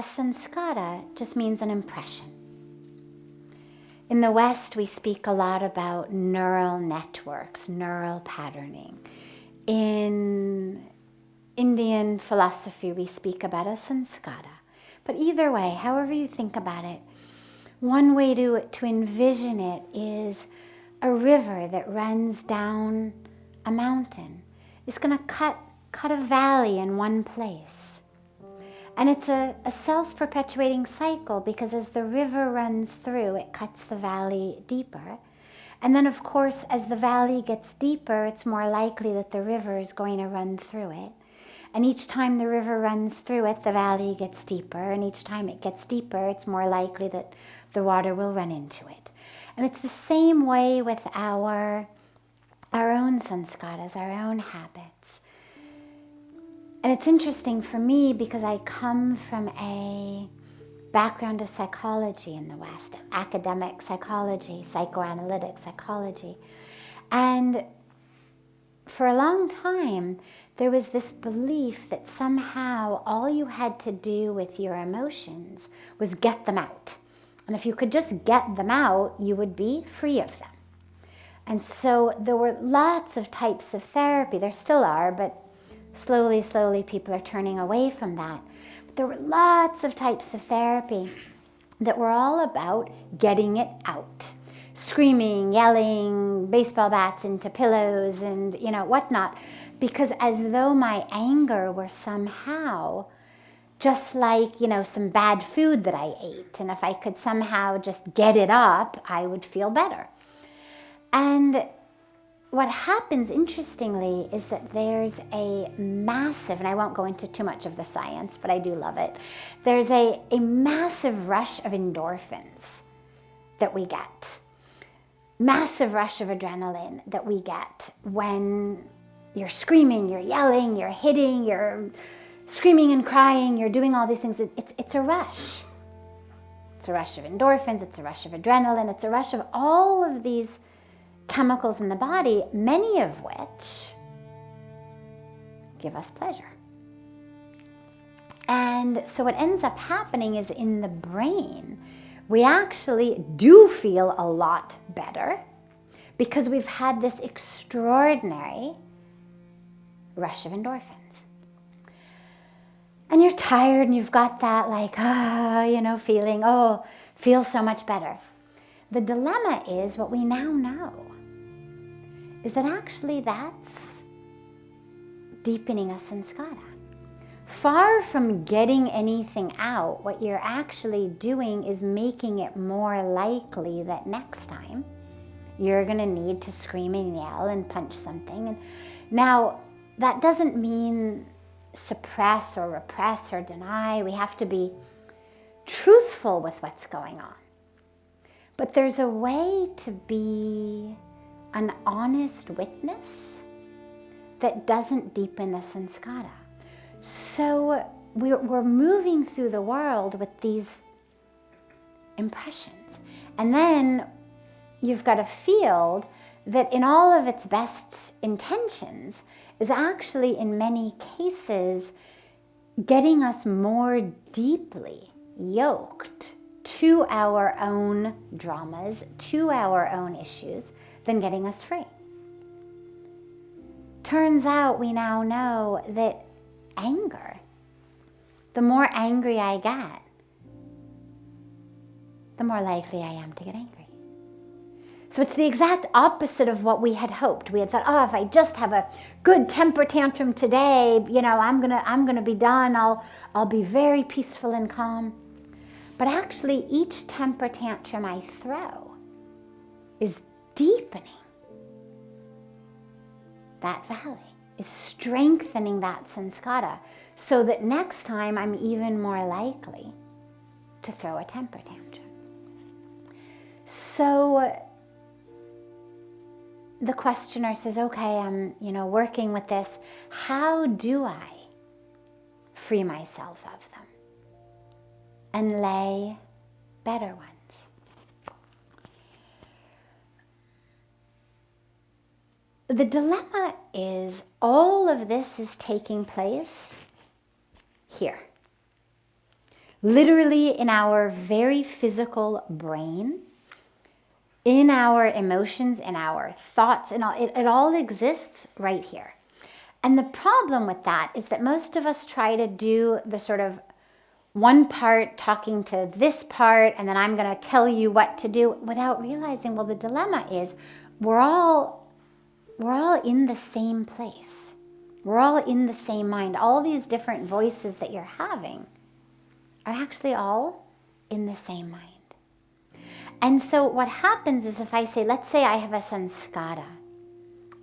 sanskara just means an impression. In the West, we speak a lot about neural networks, neural patterning. In Indian philosophy, we speak about a sanskara. But either way, however you think about it, one way to envision it is a river that runs down a mountain. It's going to cut a valley in one place. And it's a self-perpetuating cycle, because as the river runs through, it cuts the valley deeper. And then, of course, as the valley gets deeper, it's more likely that the river is going to run through it. And each time the river runs through it, the valley gets deeper. And each time it gets deeper, it's more likely that the water will run into it. And it's the same way with our own sanskaras, our own habits. And it's interesting for me because I come from a background of psychology in the West, academic psychology, psychoanalytic psychology. And for a long time, there was this belief that somehow all you had to do with your emotions was get them out. And if you could just get them out, you would be free of them. And so there were lots of types of therapy. There still are, but slowly people are turning away from that. But there were lots of types of therapy that were all about getting it out. Screaming, yelling, baseball bats into pillows and, whatnot. Because as though my anger were somehow just like, some bad food that I ate. And if I could somehow just get it up, I would feel better. And what happens, interestingly, is that there's a massive, and I won't go into too much of the science, but I do love it. There's a massive rush of endorphins that we get. Massive rush of adrenaline that we get when you're screaming, you're yelling, you're hitting, you're screaming and crying, you're doing all these things. It's a rush. It's a rush of endorphins, it's a rush of adrenaline, it's a rush of all of these chemicals in the body, many of which give us pleasure. And so what ends up happening is in the brain, we actually do feel a lot better because we've had this extraordinary rush of endorphins. And you're tired and you've got that feeling, feel so much better. The dilemma is what we now know is that actually that's deepening a sanskara. Far from getting anything out, what you're actually doing is making it more likely that next time you're going to need to scream and yell and punch something. And now, that doesn't mean suppress or repress or deny. We have to be truthful with what's going on. But there's a way to be an honest witness that doesn't deepen the sanskara. So we're moving through the world with these impressions. And then you've got a field that in all of its best intentions is actually in many cases getting us more deeply yoked to our own dramas, to our own issues, than getting us free. Turns out we now know that anger, the more angry I get, the more likely I am to get angry. So it's the exact opposite of what we had hoped. We had thought, if I just have a good temper tantrum today, I'm gonna be done. I'll be very peaceful and calm. But actually, each temper tantrum I throw is deepening that valley, is strengthening that sanskara, so that next time I'm even more likely to throw a temper tantrum. So the questioner says, okay, I'm working with this. How do I free myself of them and lay better ones? The dilemma is all of this is taking place here. literally in our very physical brain, in our emotions, in our thoughts, and all, it all exists right here. And the problem with that is that most of us try to do the sort of one part talking to this part, and then I'm going to tell you what to do, without realizing, well, the dilemma is we're all in the same place. We're all in the same mind. All these different voices that you're having are actually all in the same mind. And so what happens is, if I say, let's say I have a sanskara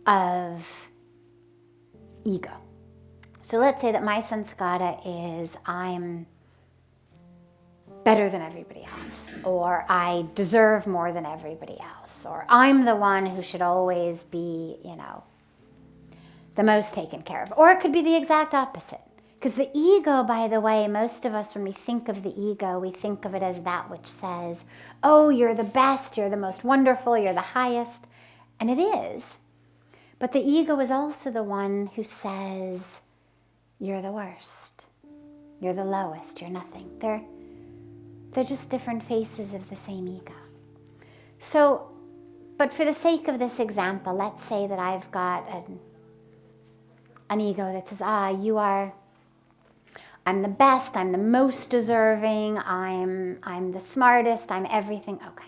of ego. So let's say that my sanskara is I'm better than everybody else, or I deserve more than everybody else, or I'm the one who should always be, the most taken care of. Or it could be the exact opposite. Because the ego, by the way, most of us, when we think of the ego, we think of it as that which says, oh, you're the best, you're the most wonderful, you're the highest. And it is. But the ego is also the one who says, you're the worst, you're the lowest, you're nothing. They're just different faces of the same ego. So, but for the sake of this example, let's say that I've got an ego that says, I'm the best, I'm the most deserving, I'm the smartest, I'm everything. Okay.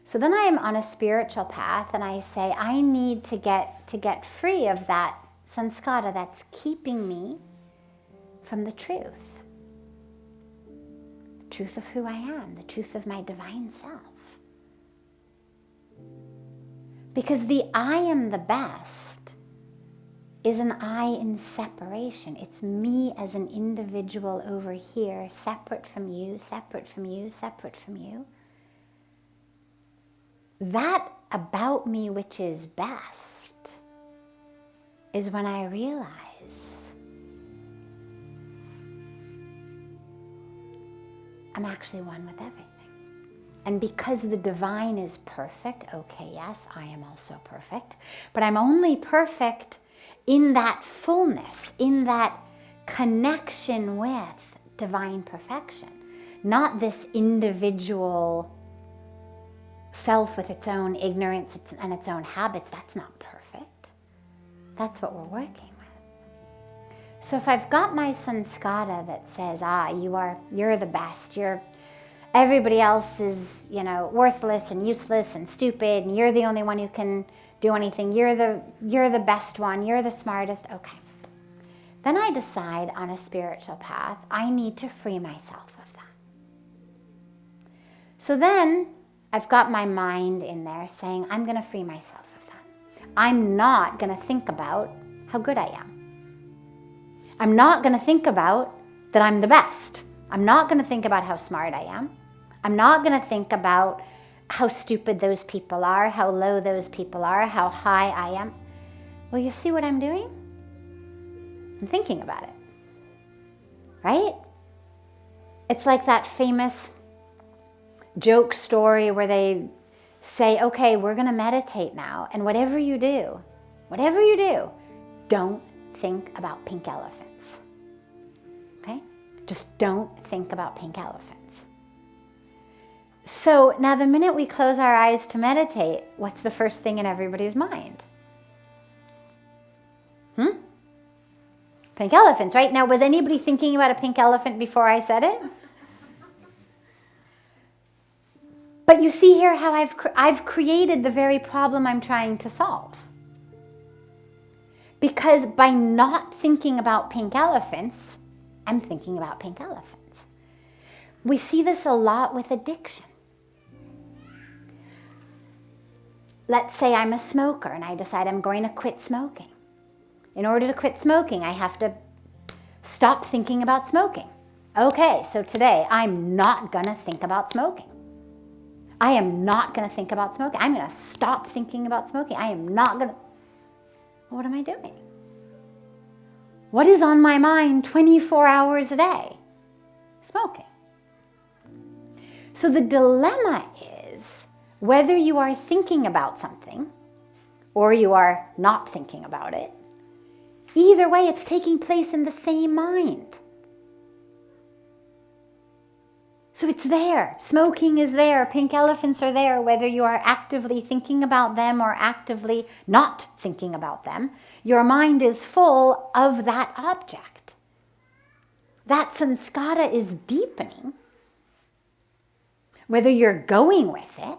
So then I am on a spiritual path, and I say, I need to get free of that sanskara that's keeping me from the truth of who I am, the truth of my divine self. Because the I am the best is an I in separation. It's me as an individual over here, separate from you, separate from you, separate from you. That about me which is best is when I realize I'm actually one with everything. And because the divine is perfect, okay, yes, I am also perfect, but I'm only perfect in that fullness, in that connection with divine perfection, not this individual self with its own ignorance and its own habits. That's not perfect. That's what we're working with. So if I've got my sanskara that says, you're the best, everybody else is, worthless and useless and stupid, and you're the only one who can do anything, you're the best one, you're the smartest, okay. Then I decide on a spiritual path, I need to free myself of that. So then I've got my mind in there saying, I'm going to free myself of that. I'm not going to think about how good I am. I'm not going to think about that I'm the best. I'm not going to think about how smart I am. I'm not going to think about how stupid those people are, how low those people are, how high I am. Well, you see what I'm doing? I'm thinking about it, right? It's like that famous joke story where they say, okay, we're going to meditate now, and whatever you do, don't think about pink elephants, okay? Just don't think about pink elephants. So now the minute we close our eyes to meditate, what's the first thing in everybody's mind? Pink elephants, right? Now, was anybody thinking about a pink elephant before I said it? But you see here how I've created the very problem I'm trying to solve. Because by not thinking about pink elephants, I'm thinking about pink elephants. We see this a lot with addiction. Let's say I'm a smoker and I decide I'm going to quit smoking. In order to quit smoking, I have to stop thinking about smoking. Okay, so today I'm not going to think about smoking. I am not going to think about smoking. I'm going to stop thinking about smoking. I am not going to... What am I doing? What is on my mind 24 hours a day? Smoking. So the dilemma is whether you are thinking about something or you are not thinking about it. Either way, it's taking place in the same mind. So it's there. Smoking is there. Pink elephants are there, whether you are actively thinking about them or actively not thinking about them. Your mind is full of that object. That sanskara is deepening, whether you're going with it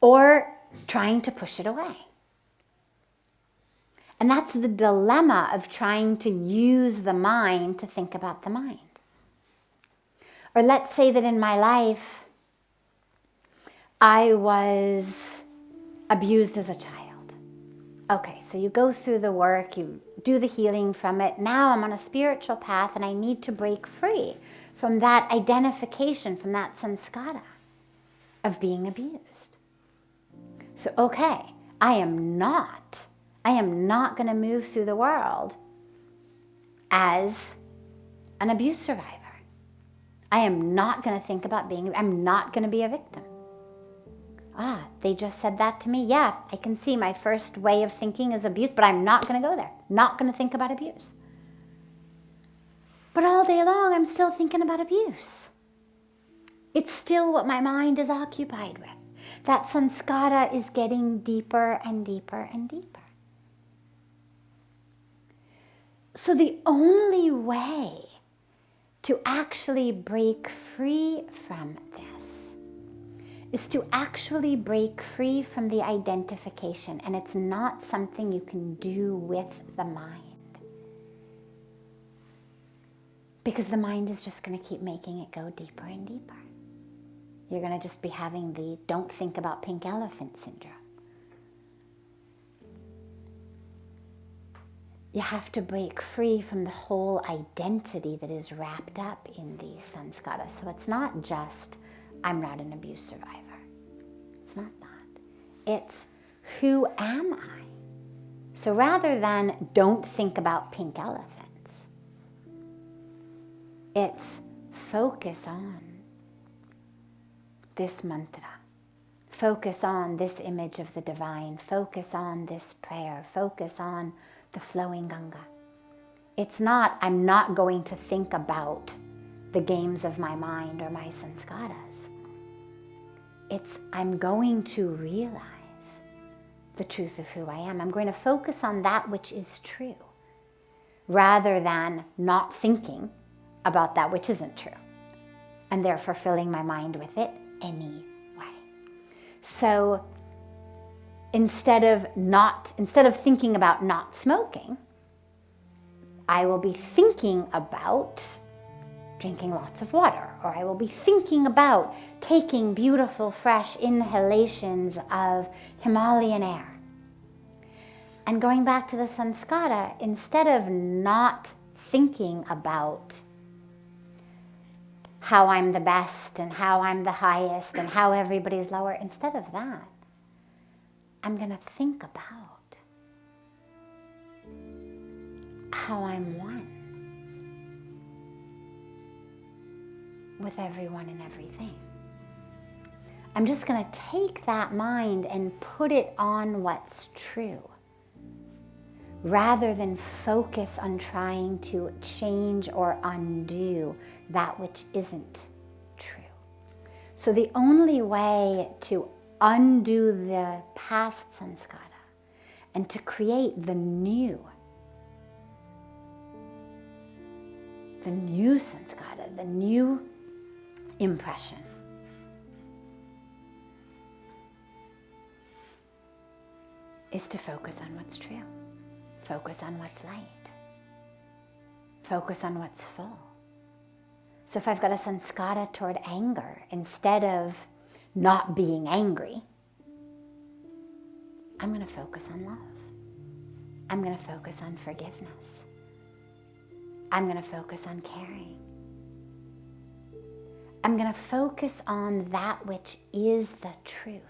or trying to push it away. And that's the dilemma of trying to use the mind to think about the mind. Or let's say that in my life, I was abused as a child. Okay, so you go through the work, you do the healing from it. Now I'm on a spiritual path and I need to break free from that identification, from that sanskara of being abused. So, okay, I am not going to move through the world as an abuse survivor. I am not going to think about I'm not going to be a victim. They just said that to me. Yeah, I can see my first way of thinking is abuse, but I'm not going to go there. Not going to think about abuse. But all day long, I'm still thinking about abuse. It's still what my mind is occupied with. That sanskara is getting deeper and deeper and deeper. So the only way to actually break free from this is to actually break free from the identification. And it's not something you can do with the mind. Because the mind is just going to keep making it go deeper and deeper. You're going to just be having the don't think about pink elephant syndrome. You have to break free from the whole identity that is wrapped up in these sanskaras. So it's not just, I'm not an abuse survivor. It's not that. It's, who am I? So rather than don't think about pink elephants, it's focus on this mantra. Focus on this image of the divine. Focus on this prayer. Focus on the flowing Ganga. It's not, I'm not going to think about the games of my mind or my sanskaras. It's, I'm going to realize the truth of who I am. I'm going to focus on that which is true, rather than not thinking about that which isn't true, and therefore filling my mind with it anyway. So instead of thinking about not smoking, I will be thinking about drinking lots of water, or I will be thinking about taking beautiful, fresh inhalations of Himalayan air. And going back to the sanskara, instead of not thinking about how I'm the best and how I'm the highest and how everybody's lower, instead of that, I'm going to think about how I'm one with everyone and everything. I'm just going to take that mind and put it on what's true, rather than focus on trying to change or undo that which isn't true. So the only way to undo the past sanskara and to create the new sanskara, the new impression, is to focus on what's true. Focus on what's light. Focus on what's full. So if I've got a sanskara toward anger, instead of not being angry, I'm going to focus on love. I'm going to focus on forgiveness. I'm going to focus on caring. I'm going to focus on that which is the truth.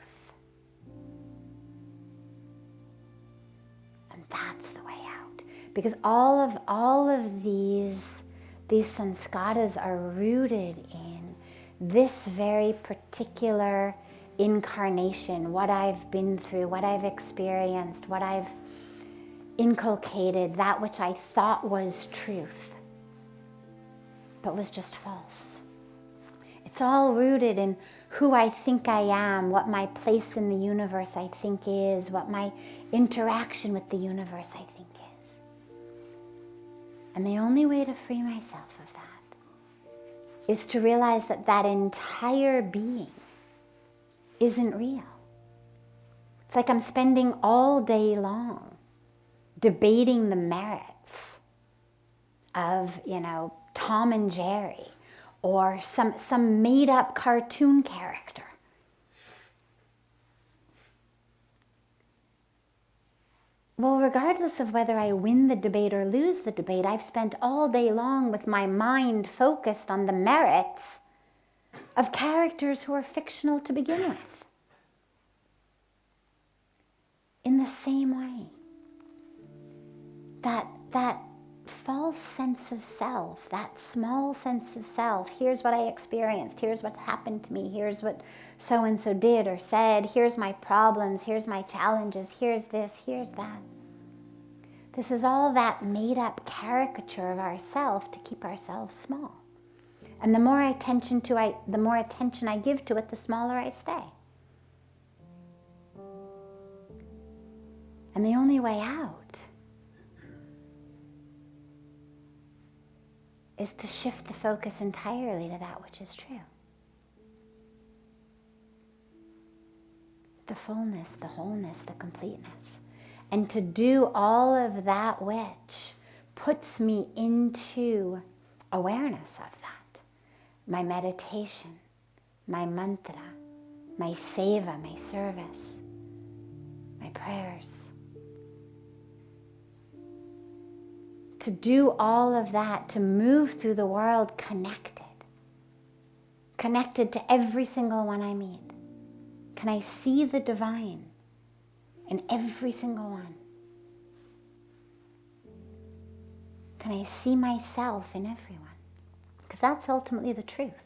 And that's the way out. Because all of these sanskaras are rooted in this very particular incarnation, what I've been through, what I've experienced, what I've inculcated, that which I thought was truth, but was just false. It's all rooted in who I think I am, what my place in the universe I think is, what my interaction with the universe I think is. And the only way to free myself of that is to realize that that entire being isn't real. It's like I'm spending all day long debating the merits of, Tom and Jerry or some made-up cartoon character. Well, regardless of whether I win the debate or lose the debate, I've spent all day long with my mind focused on the merits of characters who are fictional to begin with. In the same way, that false sense of self, that small sense of self, here's what I experienced, here's what's happened to me, here's what so-and-so did or said, here's my problems, here's my challenges, here's this, here's that. This is all that made-up caricature of ourselves to keep ourselves small. And the more attention I give to it, the smaller I stay. And the only way out is to shift the focus entirely to that which is true. The fullness, the wholeness, the completeness. And to do all of that which puts me into awareness of that. My meditation, my mantra, my seva, my service, my prayers. To do all of that, to move through the world connected to every single one I meet. Can I see the divine in every single one? Can I see myself in everyone? Because that's ultimately the truth.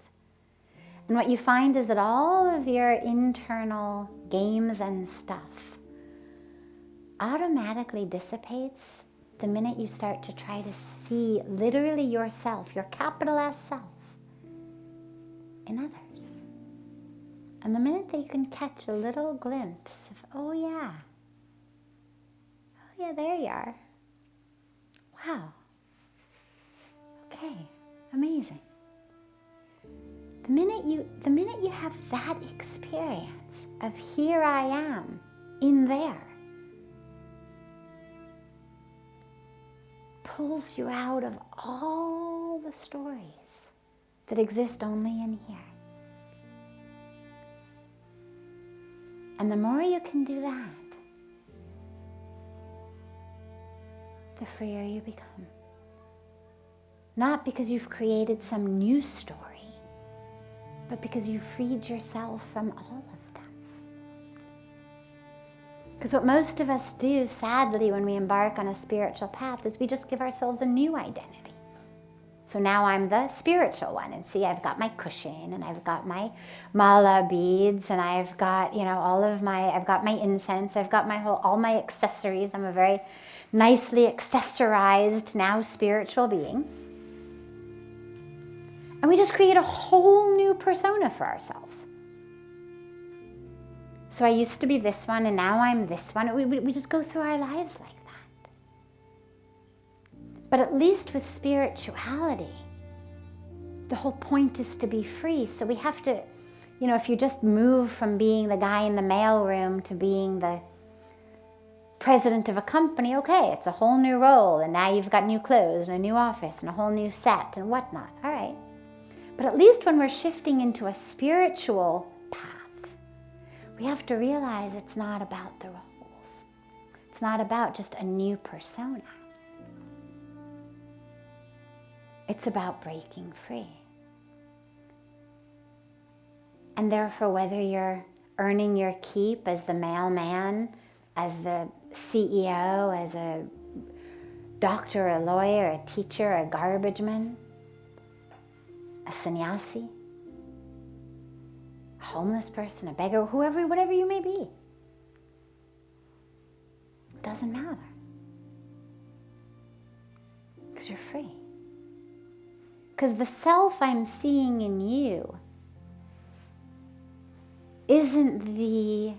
And what you find is that all of your internal games and stuff automatically dissipates the minute you start to try to see literally yourself, your capital S self, in others. And the minute that you can catch a little glimpse of, oh yeah, there you are. Wow. Okay, amazing. The minute you have that experience of here I am in there, pulls you out of all the stories that exist only in here. And the more you can do that, the freer you become. Not because you've created some new story, but because you've freed yourself from all of them. Because what most of us do, sadly, when we embark on a spiritual path is we just give ourselves a new identity. So now I'm the spiritual one, and see, I've got my cushion, and I've got my mala beads, and I've got, I've got my incense, I've got all my accessories. I'm a very nicely accessorized now spiritual being. And we just create a whole new persona for ourselves. So I used to be this one, and now I'm this one. We just go through our lives like that. But at least with spirituality, the whole point is to be free. So we have to, if you just move from being the guy in the mailroom to being the president of a company, okay, it's a whole new role, and now you've got new clothes and a new office and a whole new set and whatnot. All right. But at least when we're shifting into a spiritual path, we have to realize it's not about the roles. It's not about just a new persona. It's about breaking free. And therefore, whether you're earning your keep as the mailman, as the CEO, as a doctor, a lawyer, a teacher, a garbage man, a sannyasi, a homeless person, a beggar, whatever you may be, it doesn't matter. Because you're free. Because the self I'm seeing in you isn't the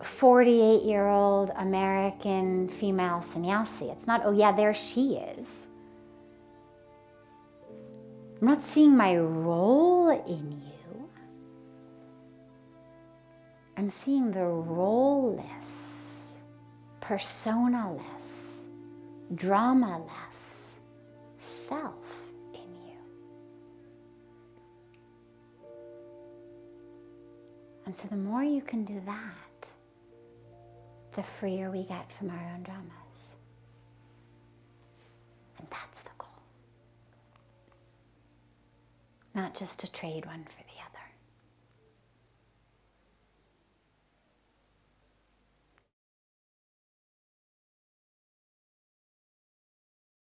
48-year-old American female sannyasi. It's not, oh yeah, there she is. I'm not seeing my role in you. I'm seeing the role-less, persona-less, drama-less self in you. And so the more you can do that, the freer we get from our own dramas. And that's the goal. Not just to trade one for the